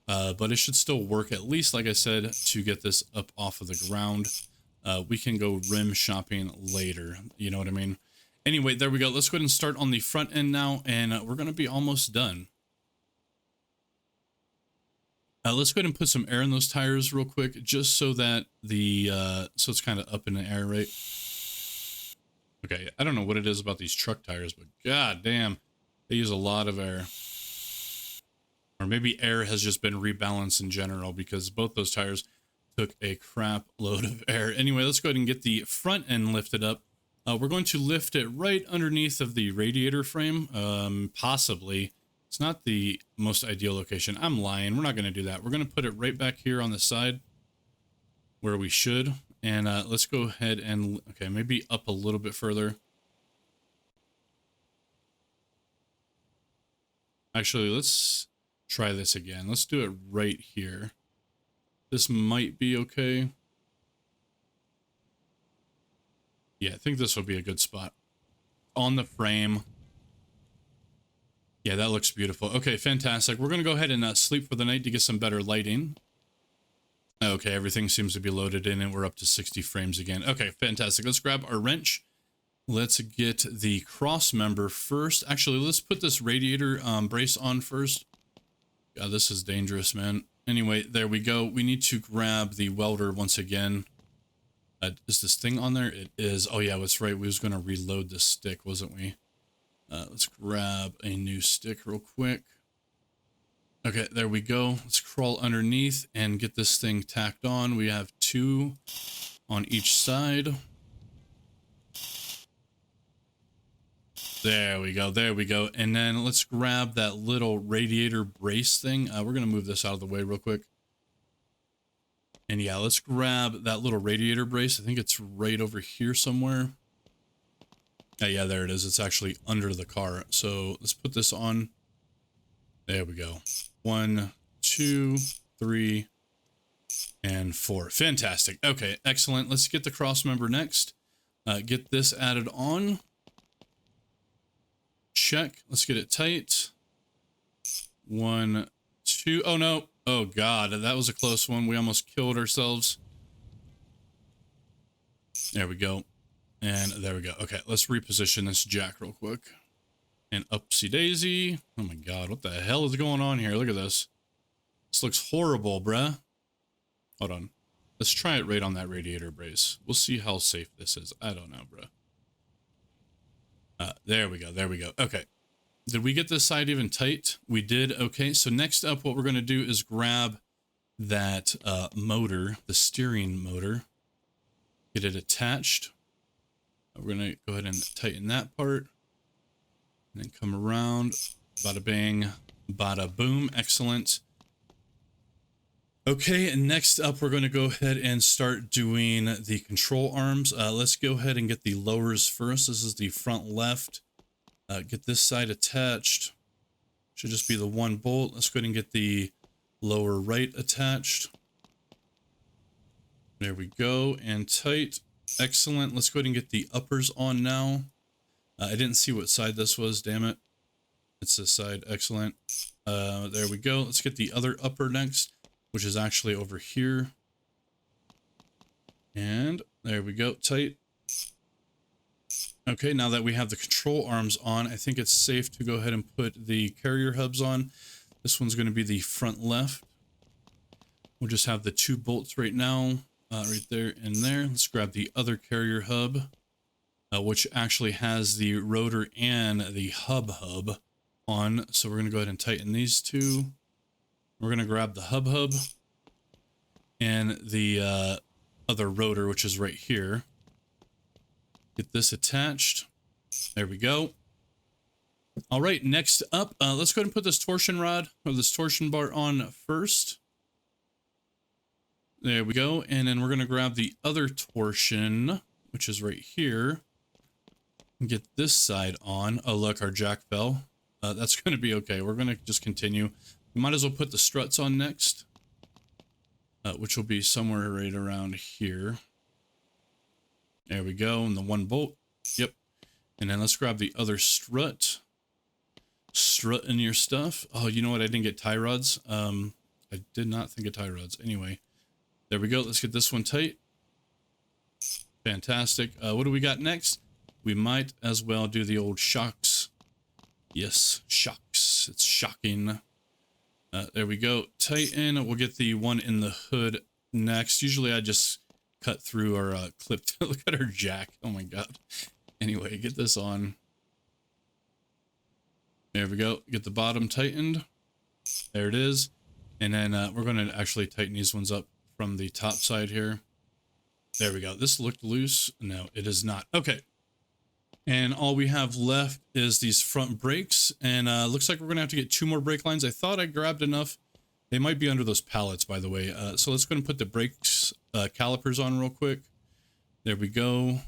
but it should still work, at least, like I said, to get this up off of the ground. We can go rim shopping later. You know what I mean? Anyway, there we go. Let's go ahead and start on the front end now, and we're going to be almost done. Let's go ahead and put some air in those tires real quick, just so that the, so it's kind of up in the air, right? Okay, I don't know what it is about these truck tires, but god damn, they use a lot of air. Or maybe air has just been rebalanced in general, because both those tires took a crap load of air. Anyway, let's go ahead and get the front end lifted up. We're going to lift it right underneath of the radiator frame, possibly. It's not the most ideal location. I'm lying. We're not going to do that. We're going to put it right back here on the side where we should. And let's go ahead and, okay, maybe up a little bit further. Actually, let's try this again. Let's do it right here. This might be okay. Yeah, I think this will be a good spot. On the frame. Yeah, that looks beautiful. Okay, fantastic. We're going to go ahead and sleep for the night to get some better lighting. Okay, everything seems to be loaded in, and we're up to 60 frames again. Okay, fantastic. Let's grab our wrench. Let's get the cross member first. Actually, let's put this radiator brace on first. God, this is dangerous, man. Anyway, there we go. We need to grab the welder once again. Is this thing on there? It is. Oh, yeah, that's right. We was going to reload this stick, wasn't we? Let's grab a new stick real quick. Okay, there we go. Let's crawl underneath and get this thing tacked on. We have 2 on each side. There we go. There we go. And then let's grab that little radiator brace thing. We're going to move this out of the way real quick. And yeah, let's grab that little radiator brace. I think it's right over here somewhere. Yeah, there it is. It's actually under the car. So let's put this on. There we go. 1, 2, 3, and 4. Fantastic. Okay, excellent. Let's get the cross member next. Get this added on. Check. Let's get it tight. 1, 2. Oh, no. Oh, God. That was a close one. We almost killed ourselves. There we go. And there we go. Okay, let's reposition this jack real quick. And upsy daisy. Oh, my God. What the hell is going on here? Look at this. This looks horrible, bruh. Hold on. Let's try it right on that radiator brace. We'll see how safe this is. I don't know, bruh. There we go. There we go. Okay. Did we get this side even tight? We did. Okay. So next up, what we're going to do is grab that motor, the steering motor, get it attached. We're going to go ahead and tighten that part and then come around. Bada bang, bada boom. Excellent. Okay, and next up, we're going to go ahead and start doing the control arms. Let's go ahead and get the lowers first. This is the front left. Get this side attached. Should just be the one bolt. Let's go ahead and get the lower right attached. There we go, and tight. Excellent. Let's go ahead and get the uppers on now. I didn't see what side this was, damn it. It's this side. Excellent. There we go. Let's get the other upper next, which is actually over here. And there we go, tight. Okay, now that we have the control arms on, I think it's safe to go ahead and put the carrier hubs on. This one's going to be the front left. We'll just have the 2 bolts right now, right there and there. Let's grab the other carrier hub, which actually has the rotor and the hub on. So we're going to go ahead and tighten these 2. We're going to grab the hub and the other rotor, which is right here. Get this attached. There we go. All right, next up, let's go ahead and put this torsion rod or this torsion bar on first. There we go. And then we're going to grab the other torsion, which is right here, and get this side on. Oh, look, our jack fell. That's going to be okay. We're going to just continue. We might as well put the struts on next, which will be somewhere right around here. There we go, and the 1 bolt. Yep. And then let's grab the other strut. Strut in your stuff. Oh, you know what? I didn't get tie rods. I did not think of tie rods. Anyway, there we go. Let's get this one tight. Fantastic. What do we got next? We might as well do the old shocks. Yes, shocks. It's shocking. There we go. Tighten. We'll get the one in the hood next. Usually I just cut through or clipped. Look at our jack. Oh my God. Anyway, get this on. There we go. Get the bottom tightened. There it is. And then we're going to actually tighten these ones up from the top side here. There we go. This looked loose. No, it is not. Okay. And all we have left is these front brakes. And looks like we're going to have to get 2 more brake lines. I thought I grabbed enough. They might be under those pallets, by the way. So let's go ahead and put the brakes calipers on real quick. There we go.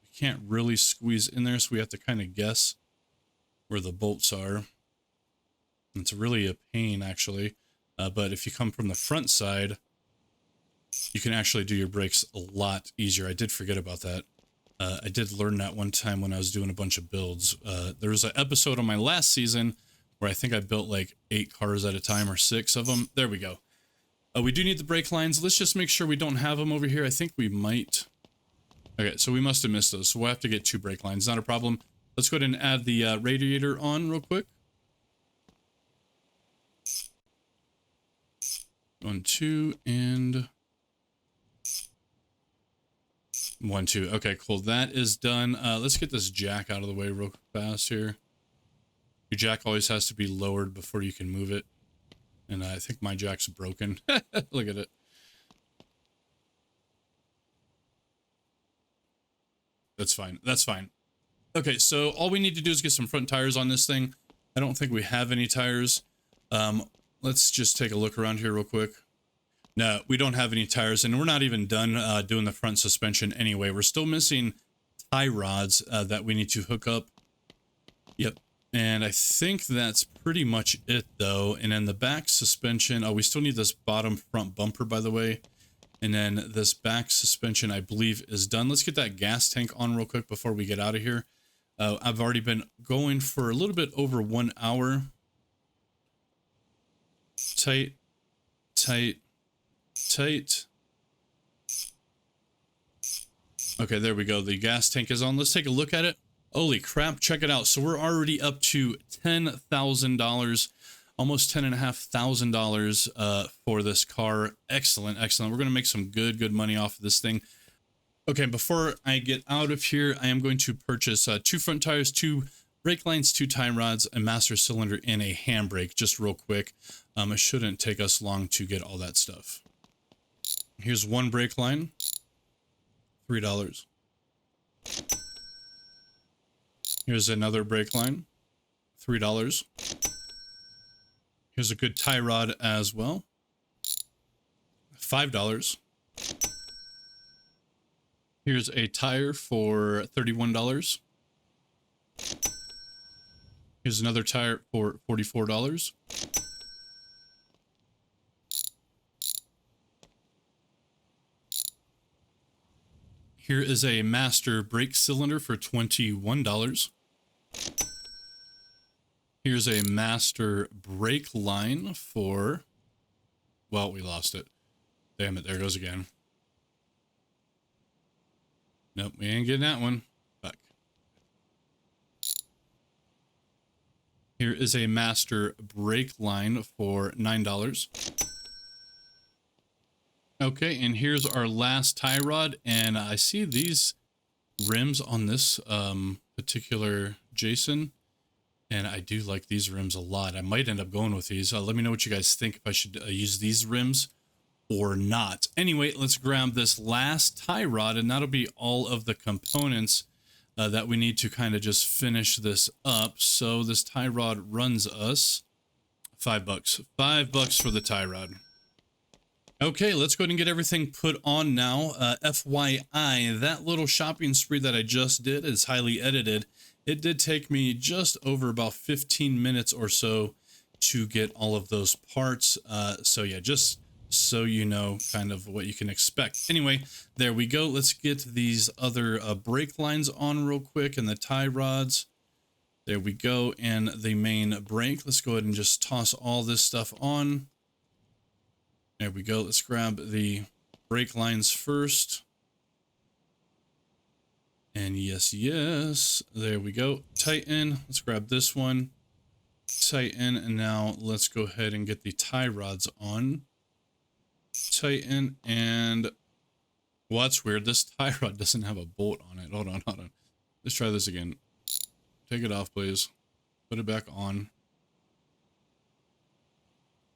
We can't really squeeze in there, so we have to kind of guess where the bolts are. It's really a pain, actually. But if you come from the front side, you can actually do your brakes a lot easier. I did forget about that. I did learn that one time when I was doing a bunch of builds. There was an episode on my last season where I think I built like 8 cars at a time or 6 of them. There we go. We do need the brake lines. Let's just make sure we don't have them over here. I think we might. Okay, so we must have missed those. So we'll have to get 2 brake lines. Not a problem. Let's go ahead and add the radiator on real quick. 1, 2, and 1, 2. Okay, cool. That is done. Let's get this jack out of the way real fast here. Your jack always has to be lowered before you can move it. And I think my jack's broken. Look at it. That's fine. That's fine. Okay, so all we need to do is get some front tires on this thing. I don't think we have any tires. Let's just take a look around here real quick. No, we don't have any tires, and we're not even done doing the front suspension anyway. We're still missing tie rods that we need to hook up. Yep. And I think that's pretty much it, though. And then the back suspension, oh, we still need this bottom front bumper, by the way. And then this back suspension, I believe, is done. Let's get that gas tank on real quick before we get out of here. I've already been going for a little bit over 1 hour. Tight, tight, tight. Okay, there we go. The gas tank is on. Let's take a look at it. Holy crap, check it out. So we're already up to $10,000, almost $10,500 for this car. Excellent, excellent. We're going to make some good money off of this thing. Okay, before I get out of here, I am going to purchase 2 front tires, 2 brake lines, 2 tie rods, a master cylinder, and a handbrake, just real quick. It shouldn't take us long to get all that stuff. Here's 1 brake line, $3. Here's another brake line, $3. Here's a good tie rod as well, $5. Here's a tire for $31. Here's another tire for $44. Here is a master brake cylinder for $21. Here's a master brake line for, well, we lost it. Damn it, there it goes again. Nope, we ain't getting that one. Fuck. Here is a master brake line for $9. Okay, and here's our last tie rod, and I see these rims on this particular Jason, and I do like these rims a lot. I might end up going with these. Let me know what you guys think, if I should use these rims or not. Anyway, let's grab this last tie rod, and that'll be all of the components that we need to kind of just finish this up. So this tie rod runs us $5. $5 for the tie rod. Okay, let's go ahead and get everything put on now. FYI, that little shopping spree that I just did is highly edited. It did take me just over about 15 minutes or so to get all of those parts. So yeah, just so you know kind of what you can expect. Anyway, there we go. Let's get these other brake lines on real quick, and the tie rods. There we go. And the main brake. Let's go ahead and just toss all this stuff on. There we go. Let's grab the brake lines first. And yes, there we go. Tighten. Let's grab this one. Tighten. And now let's go ahead and get the tie rods on. Tighten. And well, that's weird. This tie rod doesn't have a bolt on it. Hold on. Let's try this again. Take it off, please. Put it back on.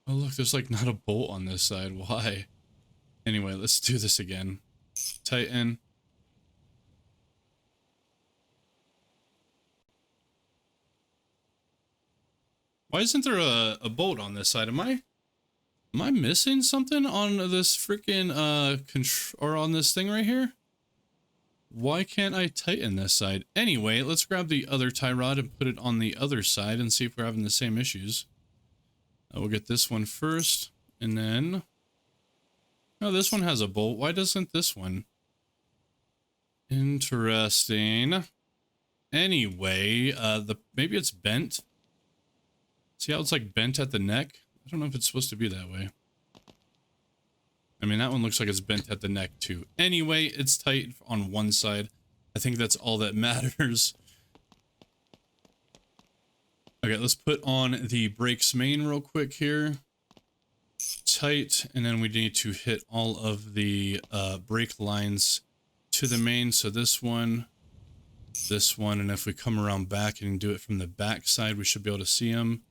Oh, look, there's like not a bolt on this side. Why? Anyway, let's do this again. Tighten. Why isn't there a bolt on this side? Am I missing something on this freaking or on this thing right here? Why can't I tighten this side? Anyway, let's grab the other tie rod and put it on the other side and see if we're having the same issues. We'll get this one first, and then... Oh, this one has a bolt. Why doesn't this one? Interesting. Anyway, maybe it's bent. See how it's like bent at the neck? I don't know if it's supposed to be that way. I mean, that one looks like it's bent at the neck too. Anyway, it's tight on one side. I think that's all that matters. Okay, let's put on the brakes main real quick here. Tight, and then we need to hit all of the brake lines to the main. So this one, and if we come around back and do it from the back side, we should be able to see them.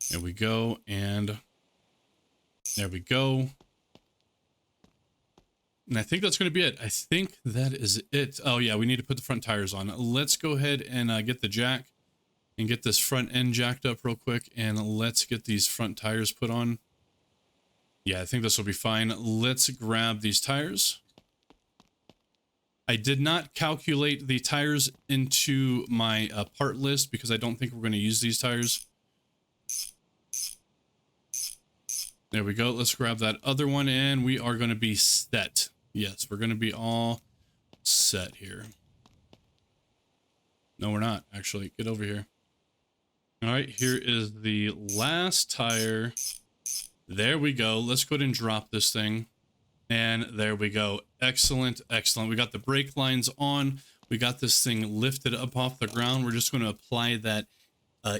There we go, and there we go. And I think that's going to be it. I think that is it. Oh yeah, we need to put the front tires on. Let's go ahead and get the jack and get this front end jacked up real quick. And let's get these front tires put on. Yeah, I think this will be fine. Let's grab these tires. I did not calculate the tires into my part list because I don't think we're going to use these tires. There we go. Let's grab that other one and we are going to be set. Yes, we're going to be all set here. No, we're not. Actually, get over here. All right, here is the last tire. There we go. Let's go ahead and drop this thing. And there we go. Excellent, excellent. We got the brake lines on. We got this thing lifted up off the ground. We're just going to apply that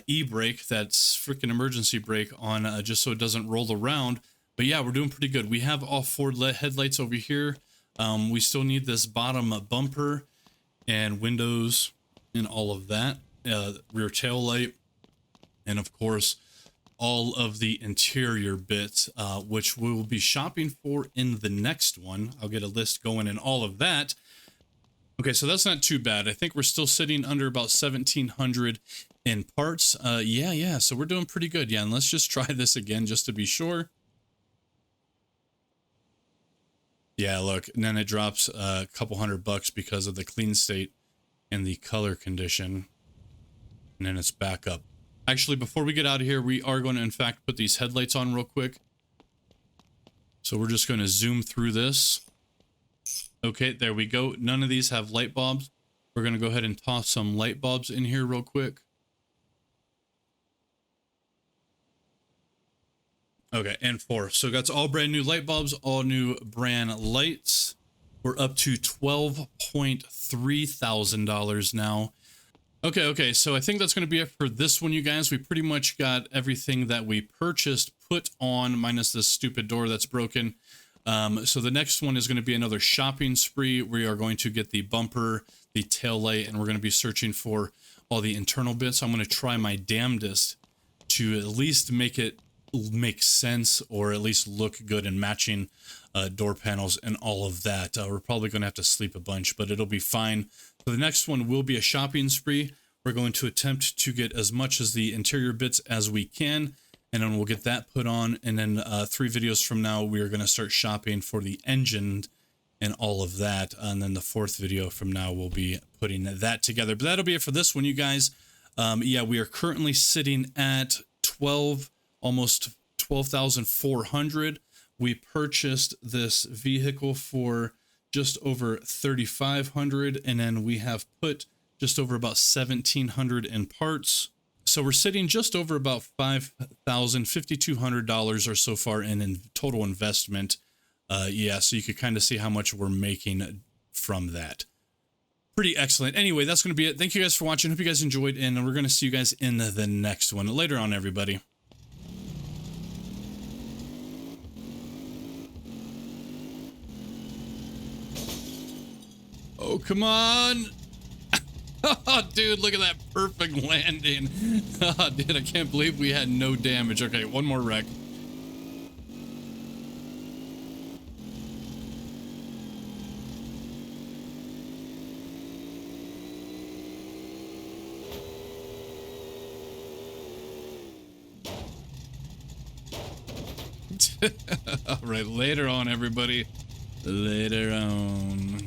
e-brake, that's freaking emergency brake on just so it doesn't roll around. But yeah, we're doing pretty good. We have all 4 headlights over here. We still need this bottom bumper and windows and all of that. Rear tail light. And of course, all of the interior bits, which we will be shopping for in the next one. I'll get a list going and all of that. Okay, so that's not too bad. I think we're still sitting under about 1,700 in parts. Yeah, so we're doing pretty good. Yeah, and let's just try this again just to be sure. Yeah, look, and then it drops a couple $100 because of the clean state and the color condition. And then it's back up. Actually, before we get out of here, we are going to, in fact, put these headlights on real quick. So we're just going to zoom through this. Okay, there we go. None of these have light bulbs. We're going to go ahead and toss some light bulbs in here real quick. Okay, and 4. So that's all brand new light bulbs, all new brand lights. We're up to $12.3 thousand now. Okay, so I think that's going to be it for this one, you guys. We pretty much got everything that we purchased put on, minus this stupid door that's broken. So the next one is going to be another shopping spree. We are going to get the bumper, the tail light, and we're going to be searching for all the internal bits. I'm going to try my damnedest to at least make it make sense, or at least look good in matching door panels and all of that. We're probably going to have to sleep a bunch, but it'll be fine. So the next one will be a shopping spree. We're going to attempt to get as much as the interior bits as we can, and then we'll get that put on. And then 3 videos from now, we are going to start shopping for the engine and all of that. And then the 4th video from now, we'll be putting that together. But that'll be it for this one, you guys. Yeah, we are currently sitting at almost 12,400. We purchased this vehicle for just over 3,500, and then we have put just over about 1,700 in parts. So we're sitting just over about $5,200 or so far in total investment. Yeah, so you could kind of see how much we're making from that. Pretty excellent. Anyway, that's going to be it. Thank you guys for watching. Hope you guys enjoyed, and we're going to see you guys in the next one. Later on, everybody. Oh, come on. Oh, dude, look at that perfect landing. Oh, dude, I can't believe we had no damage. Okay, one more wreck. All right, later on, everybody. Later on.